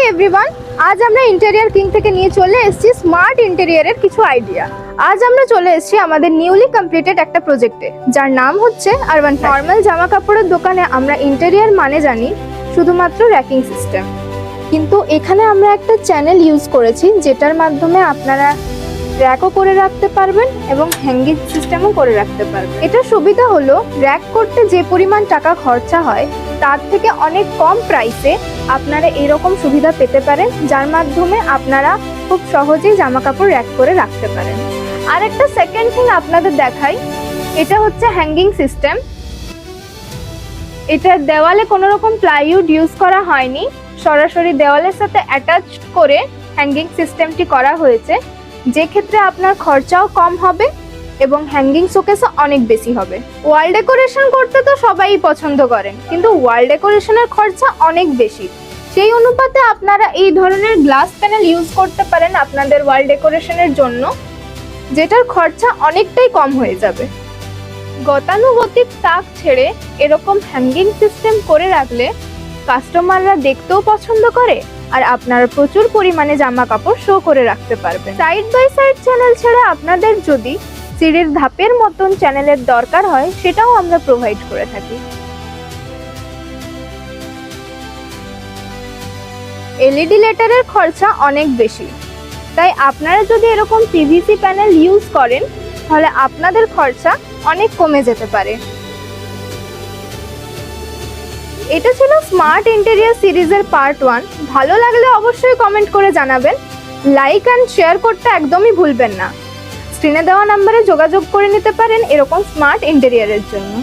Hi everyone, আজ আমরা interior king থেকে নিয়ে চলে এসেছি স্মার্ট ইন্টেরিয়রের কিছু আইডিয়া। আজ আমরা চলে এসেছি আমাদের নিউলি কমপ্লিটেড একটা প্রজেক্টে, যার নাম হচ্ছে আরবান। নর্মাল জামা কাপড়ের দোকানে আমরা ইন্টেরিয়র মানে জানি শুধুমাত্র র্যাকিং সিস্টেম, কিন্তু এখানে আমরা একটা চ্যানেল ইউজ করেছি যেটার মাধ্যমে আপনারা র্যাকও করে রাখতে পারবেন এবং হ্যাঙ্গিং সিস্টেমও করে রাখতে পারবেন। এটার সুবিধা হলো র্যাক করতে যে পরিমাণ টাকা খরচা হয় তার থেকে অনেক কম প্রাইসে আপনারা এরকম সুবিধা পেতে পারেন, যার মাধ্যমে আপনারা খুব সহজেই জামা কাপড় র্যাক করে রাখতে পারেন। আর একটা সেকেন্ড থিং আপনাদের দেখাই, এটা হচ্ছে হ্যাঙ্গিং সিস্টেম। এটার দেওয়ালে কোনো রকম প্লাইউড ইউজ করা হয়নি, সরাসরি দেওয়ালের সাথে অ্যাটাচ করে হ্যাঙ্গিং সিস্টেমটি করা হয়েছে, যে ক্ষেত্রে আপনার খরচাও কম হবে এবং হ্যাঙ্গিং শোকেসও অনেক বেশি হবে। ওয়াল ডেকোরেশন করতে তো সবাই পছন্দ করেন, কিন্তু ওয়াল ডেকোরেশনের খরচা অনেক বেশি। সেই অনুপাতে আপনারা এই ধরনের গ্লাস প্যানেল ইউজ করতে পারেন আপনাদের ওয়াল ডেকোরেশনের জন্য, যেটার খরচা অনেকটাই কম হয়ে যাবে। গতানুগতিক তাক ছেড়ে এরকম হ্যাঙ্গিং সিস্টেম করে রাখলে কাস্টমাররা দেখতেও পছন্দ করে আর আপনারা প্রচুর পরিমাণে জামা কাপড় শো করে রাখতে পারবেন। সাইড বাই সাইড চ্যানেল ছেড়ে আপনাদের যদি সিঁড়ির ধাপের মতন চ্যানেলের দরকার হয়, সেটাও আমরা প্রোভাইড করে থাকি। এলইডি লেটারের খরচা অনেক বেশি, তাই আপনারা যদি এরকম পিভিসি প্যানেল ইউজ করেন তাহলে আপনাদের খরচা অনেক কমে যেতে পারে। এটা ছিল স্মার্ট ইন্টেরিয়র সিরিজের পার্ট 1। ভালো লাগলে অবশ্যই কমেন্ট করে জানাবেন, লাইক অ্যান্ড শেয়ার করতে একদমই ভুলবেন না। স্ক্রিনে দেওয়া নাম্বারে যোগাযোগ করে নিতে পারেন এরকম স্মার্ট ইন্টেরিয়রের জন্য।